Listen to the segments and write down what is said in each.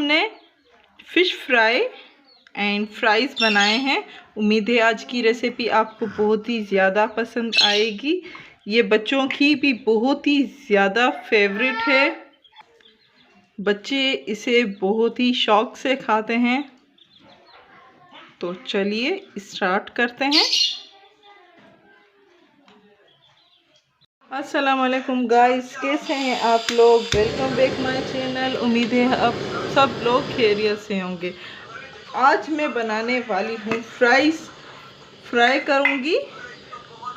हमने fish fry and fries बनाए हैं। उम्मीद है आज की रेसिपी आपको बहुत ही ज़्यादा पसंद आएगी। ये बच्चों की भी बहुत ही ज़्यादा फेवरेट है। बच्चे इसे बहुत ही शौक़ से खाते हैं। तो चलिए स्टार्ट करते हैं। अस्सलाम वालेकुम गाइस, कैसे हैं आप लोग? Welcome back my channel. उम्मीद है आप सब लोग खैरियत से होंगे। आज मैं बनाने वाली हूँ फ्राई करूँगी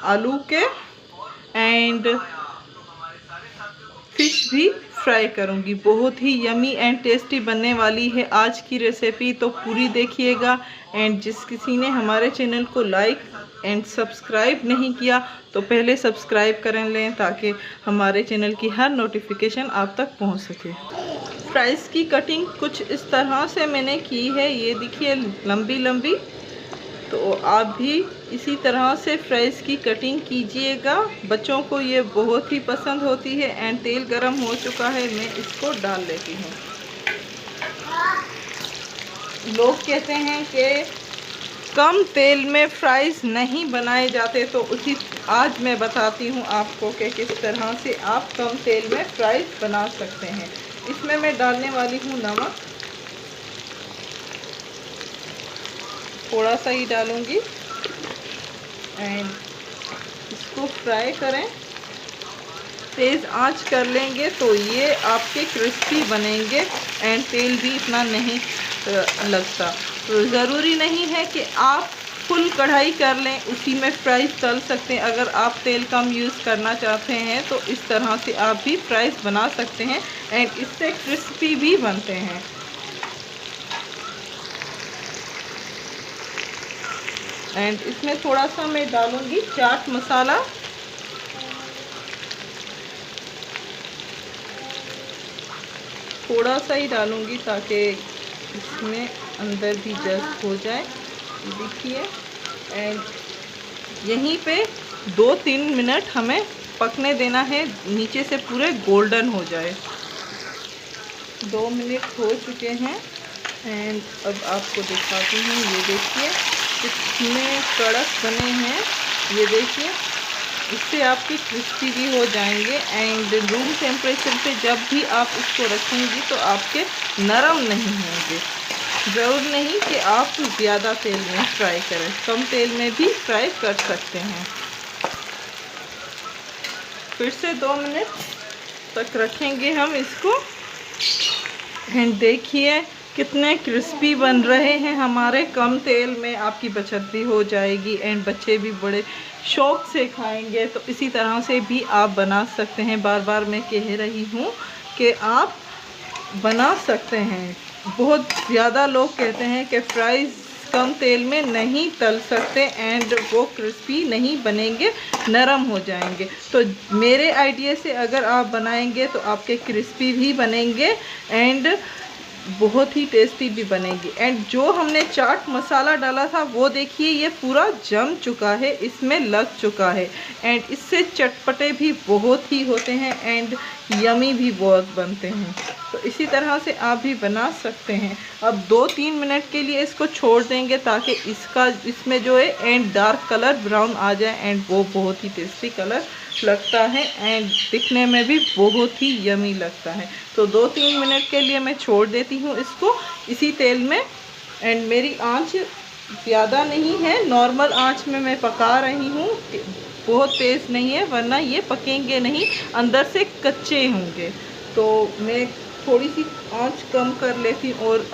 आलू के एंड फिश भी फ्राई करूँगी। बहुत ही यमी एंड टेस्टी बनने वाली है आज की रेसिपी, तो पूरी देखिएगा। एंड जिस किसी ने हमारे चैनल को लाइक एंड सब्सक्राइब नहीं किया तो पहले सब्सक्राइब कर लें ताकि हमारे चैनल की हर नोटिफिकेशन आप तक पहुंच सके। फ्राइज़ की कटिंग कुछ इस तरह से मैंने की है, ये देखिए लंबी लंबी। तो आप भी इसी तरह से फ्राइज़ की कटिंग कीजिएगा। बच्चों को ये बहुत ही पसंद होती है। एंड तेल गरम हो चुका है, मैं इसको डाल लेती हूँ। लोग कहते हैं कि कम तेल में फ्राइज़ नहीं बनाए जाते, तो आज मैं बताती हूँ आपको कि किस तरह से आप कम तेल में फ्राइज़ बना सकते हैं। इसमें मैं डालने वाली हूँ नमक, थोड़ा सा ही डालूँगी। एंड इसको फ्राई करें, तेज़ आंच कर लेंगे तो ये आपके क्रिस्पी बनेंगे एंड तेल भी इतना नहीं लगता। तो ज़रूरी नहीं है कि आप फुल कढ़ाई कर लें, उसी में फ्राइज़ तल सकते हैं। अगर आप तेल कम यूज़ करना चाहते हैं तो इस तरह से आप भी फ्राइज़ बना सकते हैं एंड इससे क्रिस्पी भी बनते हैं। एंड इसमें थोड़ा सा मैं डालूँगी चाट मसाला, थोड़ा सा ही डालूँगी ताकि इसमें अंदर भी जस्ट हो जाए। देखिए, एंड यहीं पे 2-3 मिनट हमें पकने देना है, नीचे से पूरे गोल्डन हो जाए। 2 मिनट हो चुके हैं एंड अब आपको दिखाती हूँ। ये देखिए कितने कड़क बने हैं, ये देखिए। इससे आपके क्रिस्पी भी हो जाएंगे एंड रूम टेम्परेचर पे जब भी आप इसको रखेंगी तो आपके नरम नहीं होंगे। ज़रूर नहीं कि आप ज़्यादा तेल में फ्राई करें, कम तेल में भी फ्राई कर सकते हैं। फिर से 2 मिनट तक रखेंगे हम इसको। एंड देखिए कितने क्रिस्पी बन रहे हैं हमारे। कम तेल में आपकी बचत भी हो जाएगी एंड बच्चे भी बड़े शौक़ से खाएंगे। तो इसी तरह से भी आप बना सकते हैं। बार बार मैं कह रही हूँ कि आप बना सकते हैं। बहुत ज़्यादा लोग कहते हैं कि फ्राइज़ कम तेल में नहीं तल सकते एंड वो क्रिस्पी नहीं बनेंगे, नरम हो जाएंगे। तो मेरे आइडिया से अगर आप बनाएंगे तो आपके क्रिस्पी भी बनेंगे एंड बहुत ही टेस्टी भी बनेगी। एंड जो हमने चाट मसाला डाला था वो देखिए ये पूरा जम चुका है, इसमें लग चुका है एंड इससे चटपटे भी बहुत ही होते हैं एंड यमी भी बहुत बनते हैं। तो इसी तरह से आप भी बना सकते हैं। अब 2-3 मिनट के लिए इसको छोड़ देंगे ताकि इसमें जो है एंड डार्क कलर ब्राउन आ जाए एंड वो बहुत ही टेस्टी कलर लगता है एंड दिखने में भी बहुत ही यमी लगता है। तो 2-3 मिनट के लिए मैं छोड़ देती हूँ इसको इसी तेल में। एंड मेरी आंच ज़्यादा नहीं है, नॉर्मल आंच में मैं पका रही हूँ, बहुत तेज़ नहीं है वरना ये पकेंगे नहीं, अंदर से कच्चे होंगे। तो मैं थोड़ी सी आंच कम कर लेती हूँ और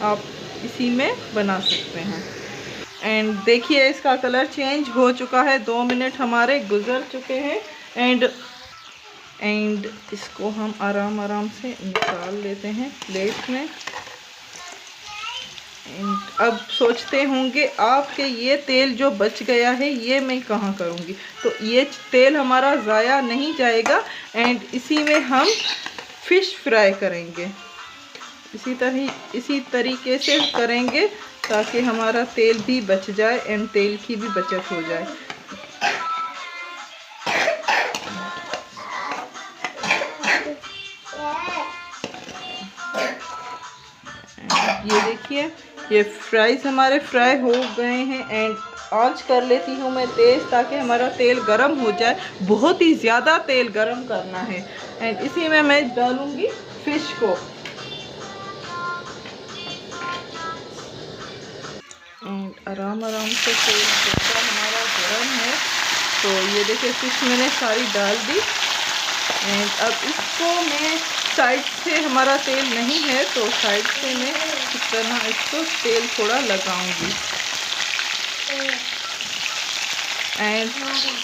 आप इसी में बना सकते हैं। एंड देखिए इसका कलर चेंज हो चुका है, 2 मिनट हमारे गुजर चुके हैं एंड इसको हम आराम से निकाल लेते हैं प्लेट में। एंड अब सोचते होंगे आप कि ये तेल जो बच गया है ये मैं कहाँ करूँगी। तो ये तेल हमारा ज़ाया नहीं जाएगा एंड इसी में हम फ़िश फ्राई करेंगे। इसी तरीके से करेंगे ताकि हमारा तेल भी बच जाए एंड तेल की भी बचत हो जाए। ये देखिए ये फ्राइज़ हमारे फ्राई हो गए हैं। एंड आंच कर लेती हूँ मैं तेज़, ताकि हमारा तेल गरम हो जाए। बहुत ही ज़्यादा तेल गरम करना है। एंड इसी में मैं डालूँगी फ़िश को। एंड आराम से तेल जैसा हमारा गरम है, तो ये देखिए फ़िश मैंने सारी डाल दी। एंड अब इसको मैं साइड से, हमारा तेल नहीं है तो साइड से मैं इस तरह इसको तेल थोड़ा लगाऊंगी। एंड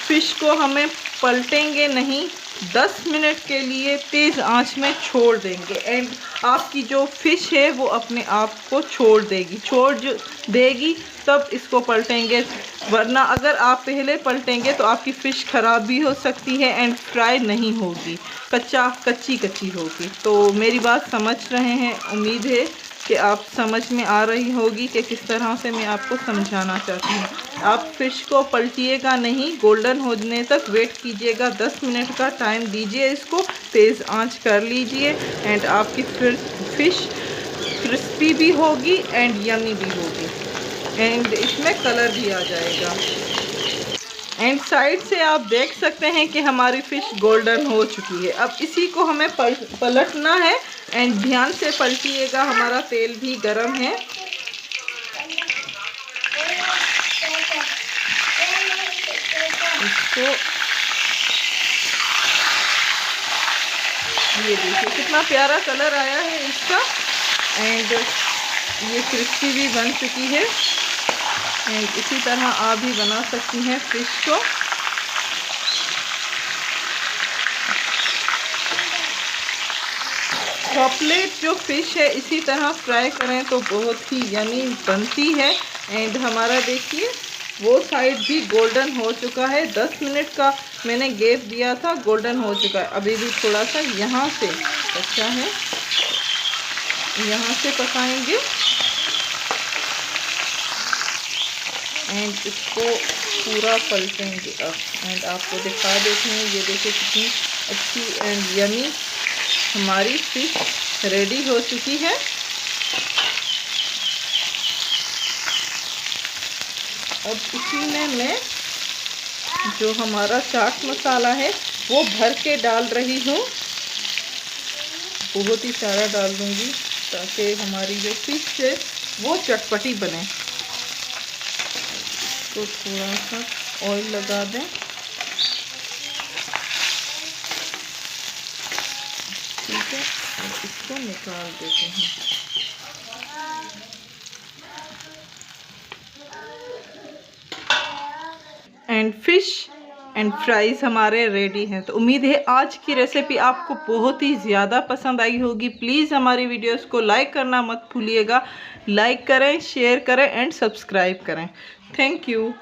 फ़िश को हमें पलटेंगे नहीं, 10 मिनट के लिए तेज़ आंच में छोड़ देंगे। एंड आपकी जो फ़िश है वो अपने आप को छोड़ देगी तब इसको पलटेंगे, वरना अगर आप पहले पलटेंगे तो आपकी फ़िश ख़राब भी हो सकती है एंड फ्राई नहीं होगी, कच्ची होगी। तो मेरी बात समझ रहे हैं, उम्मीद है कि आप समझ में आ रही होगी कि किस तरह से मैं आपको समझाना चाहती हूँ। आप फ़िश को पलटिएगा नहीं, गोल्डन होने तक वेट कीजिएगा, 10 मिनट का टाइम दीजिए इसको, तेज़ आंच कर लीजिए। एंड आपकी फ़िश क्रिस्पी भी होगी एंड यमी भी होगी, एंड इसमें कलर भी आ जाएगा। एंड साइड से आप देख सकते हैं कि हमारी फ़िश गोल्डन हो चुकी है। अब इसी को हमें पलटना है। एंड ध्यान से पलटिएगा, हमारा तेल भी गरम है। इसको ये देखिए कितना प्यारा कलर आया है इसका। एंड ये क्रिस्पी भी बन चुकी है। एंड इसी तरह आप भी बना सकती हैं फ़िश को। चॉकलेट जो फ़िश है इसी तरह फ्राई करें तो बहुत ही यमी बनती है। एंड हमारा देखिए वो साइड भी गोल्डन हो चुका है। 10 मिनट का मैंने गैप दिया था, गोल्डन हो चुका है। अभी भी थोड़ा सा यहाँ से कच्चा है, यहाँ से पकाएंगे। एंड इसको पूरा पलटेंगे अब। एंड आपको दिखा देते हैं, ये देखिए कितनी अच्छी एंड यमी हमारी फ़िश रेडी हो चुकी है। अब इसी में मैं जो हमारा चाट मसाला है वो भर के डाल रही हूँ। बहुत ही सारा डाल दूँगी ताकि हमारी जो फ़िश है वो चटपटी बने। तो थोड़ा सा ऑयल लगा दें। ठीक है, अब इसको निकाल देते हैं। एंड फ़िश एंड फ्राइज़ हमारे रेडी हैं। तो उम्मीद है आज की रेसिपी आपको बहुत ही ज़्यादा पसंद आई होगी। प्लीज़ हमारी वीडियोस को लाइक करना मत भूलिएगा। लाइक करें, शेयर करें एंड सब्सक्राइब करें। Thank you.